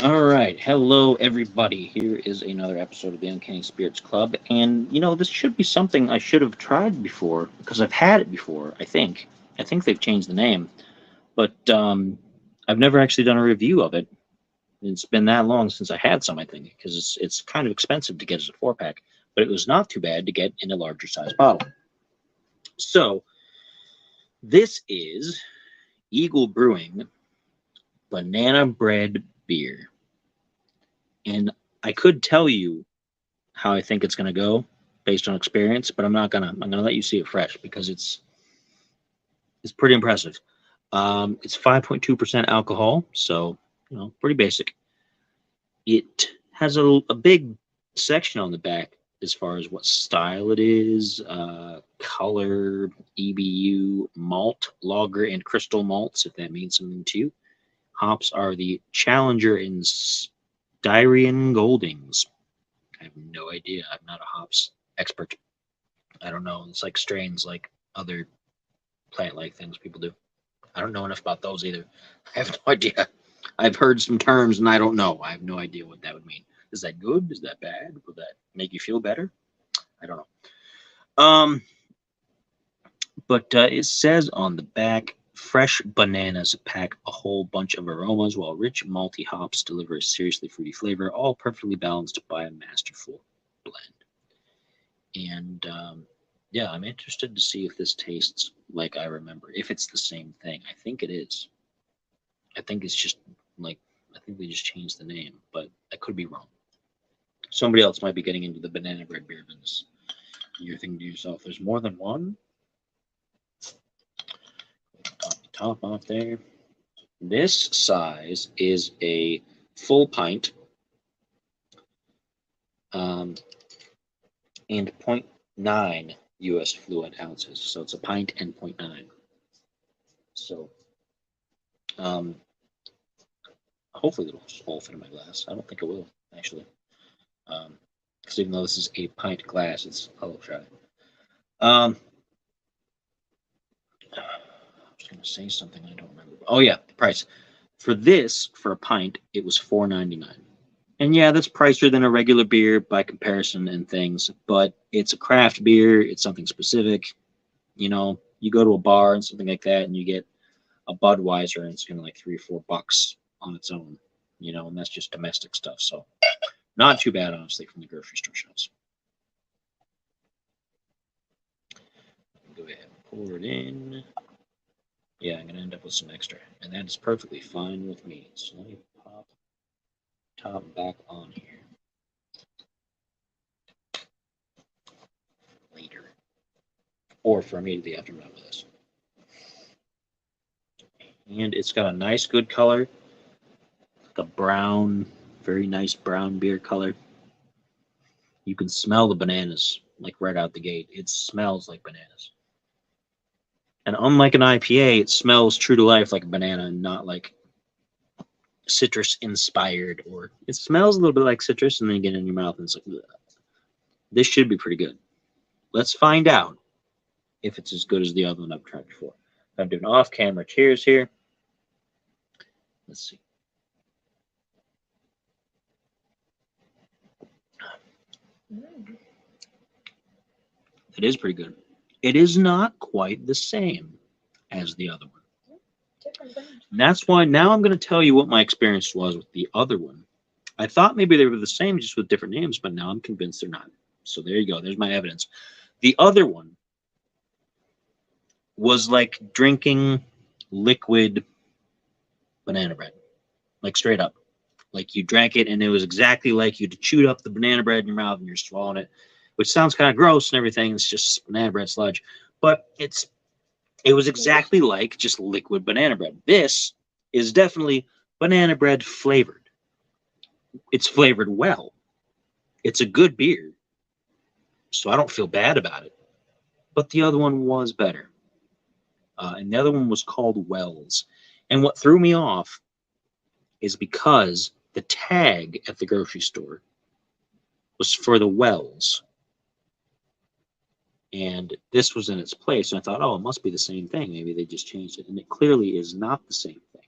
All right, hello everybody. Here is another episode of the Uncanny Spirits Club, and this should be something I should have tried before because I've had it before. I think they've changed the name, but I've never actually done a review of it. It's been that long since I had some. I think because it's kind of expensive to get as a 4 pack, but it was not too bad to get in a larger size bottle. So this is Eagle Brewing Banana Bread Beer, and I could tell you how I think it's going to go based on experience, but I'm not gonna. I'm gonna let you see it fresh because it's pretty impressive. It's 5.2% alcohol, so pretty basic. It has a big section on the back as far as what style it is, color, EBU, malt, lager, and crystal malts, if that means something to you. Hops are the Challenger and Styrian Goldings. I have no idea. I'm not a hops expert. I don't know. It's like strains like other plant like things people do. I don't know enough about those either. I have no idea. I've heard some terms and I don't know. I have no idea what that would mean. Is that good? Is that bad? Will that make you feel better? I don't know. But it says on the back, fresh bananas pack a whole bunch of aromas, while rich malty hops deliver a seriously fruity flavor, all perfectly balanced by a masterful blend. And yeah, I'm interested to see if this tastes like I remember. If it's the same thing, I think it is. I think it's just like I think they just changed the name, but I could be wrong. Somebody else might be getting into the banana bread beer business. You're thinking to yourself, "There's more than one." Top the top off there. This size is a full pint, um, and zero point 0.9 U.S. fluid ounces. So it's a pint and zero point 0.9. So um, hopefully it'll all fit in my glass. I don't think it will, actually. Because even though this is a pint glass, it's hollow shot. Um, I was going to say something I don't remember. Oh yeah, the price for this for a pint it was $4.99, and yeah, that's pricier than a regular beer by comparison and things. But it's a craft beer. It's something specific. You go to a bar and something like that, and you get a Budweiser, and it's going to like $3 or $4 on its own. And that's just domestic stuff. So not too bad, honestly, from the grocery store shelves. Go ahead and pour it in. Yeah, I'm going to end up with some extra. And that is perfectly fine with me. So let me pop top back on here later. Or for immediately after I'm done with this. And it's got a nice, good color. Like a brown, very nice brown beer color. You can smell the bananas like right out the gate. It smells like bananas. And unlike an IPA, it smells true to life like a banana and not like citrus inspired. Or it smells a little bit like citrus and then you get it in your mouth and it's like, ugh. This should be pretty good. Let's find out if it's as good as the other one I've tried before. I'm doing off camera cheers here. Let's see. It is pretty good. It is not quite the same as the other one. And that's why now I'm going to tell you what my experience was with the other one. I thought maybe they were the same, just with different names, but now I'm convinced they're not. So there you go. There's my evidence. The other one was like drinking liquid banana bread, like straight up. Like you drank it, and it was exactly like you'd chewed up the banana bread in your mouth and you're swallowing it, which sounds kind of gross and everything. It's just banana bread sludge, but it was exactly like just liquid banana bread. This is definitely banana bread flavored. It's flavored well. It's a good beer, so I don't feel bad about it. But the other one was better, and the other one was called Wells. And what threw me off is because the tag at the grocery store was for the Wells, and this was in its place. And I thought, oh, it must be the same thing. Maybe they just changed it, and it clearly is not the same thing.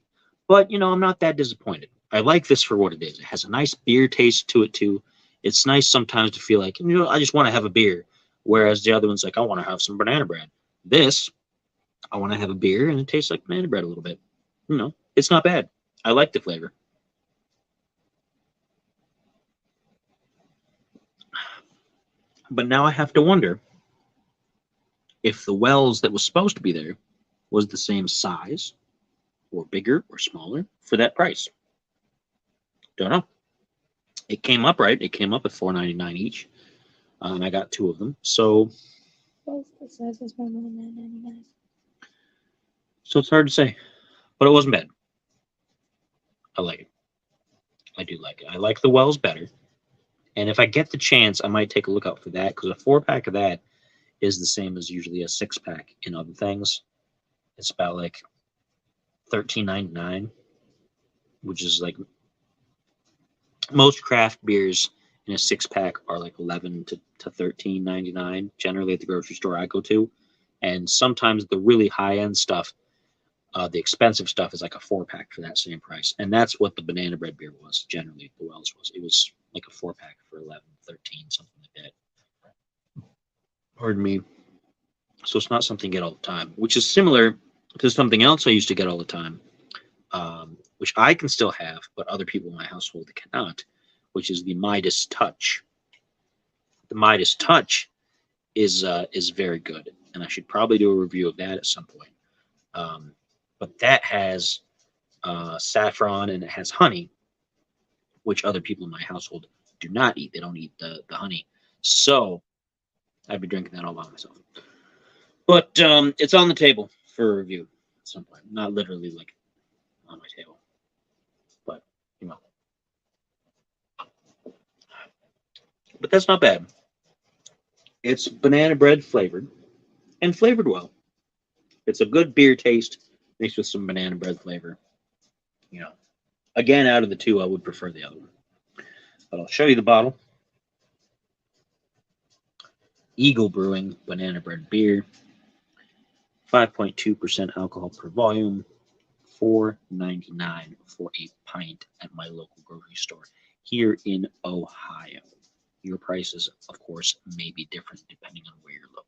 But I'm not that disappointed. I like this for what it is. It has a nice beer taste to it too. It's nice sometimes to feel like, I just want to have a beer. Whereas the other one's like, I want to have some banana bread. This, I want to have a beer and it tastes like banana bread a little bit. It's not bad. I like the flavor. But now I have to wonder if the Wells that was supposed to be there was the same size or bigger or smaller for that price. Don't know. It came up right. It came up at $4.99 each, and I got 2 of them. So, What's the size is more than $9.99? So it's hard to say, but it wasn't bad. I like it. I do like it. I like the Wells better. And if I get the chance, I might take a look out for that because a 4-pack of that is the same as usually a 6-pack in other things. It's about like $13.99, which is like most craft beers in a 6-pack are like $11 to $13.99 generally at the grocery store I go to, and sometimes the really high end stuff, the expensive stuff, is like a 4-pack for that same price, and that's what the banana bread beer was generally. The Wells was. It was like a 4-pack for 11, 13, something like that. Pardon me. So it's not something you get all the time, which is similar to something else I used to get all the time, which I can still have, but other people in my household cannot, which is the Midas Touch. The Midas Touch is very good, and I should probably do a review of that at some point. But that has saffron and it has honey, which other people in my household do not eat. They don't eat the honey. So I'd be drinking that all by myself. But it's on the table for a review at some point. Not literally like on my table, but But that's not bad. It's banana bread flavored and flavored well. It's a good beer taste mixed with some banana bread flavor. Again, out of the 2, I would prefer the other one. But I'll show you the bottle. Eagle Brewing banana bread beer, 5.2% alcohol per volume, $4.99 for a pint at my local grocery store here in Ohio. Your prices, of course, may be different depending on where you're located.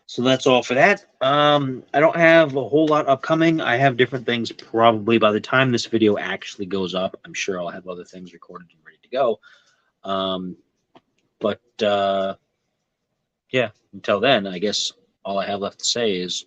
So that's all for that. I don't have a whole lot upcoming. I have different things probably by the time this video actually goes up. I'm sure I'll have other things recorded and ready to go. But yeah, until then, I guess all I have left to say is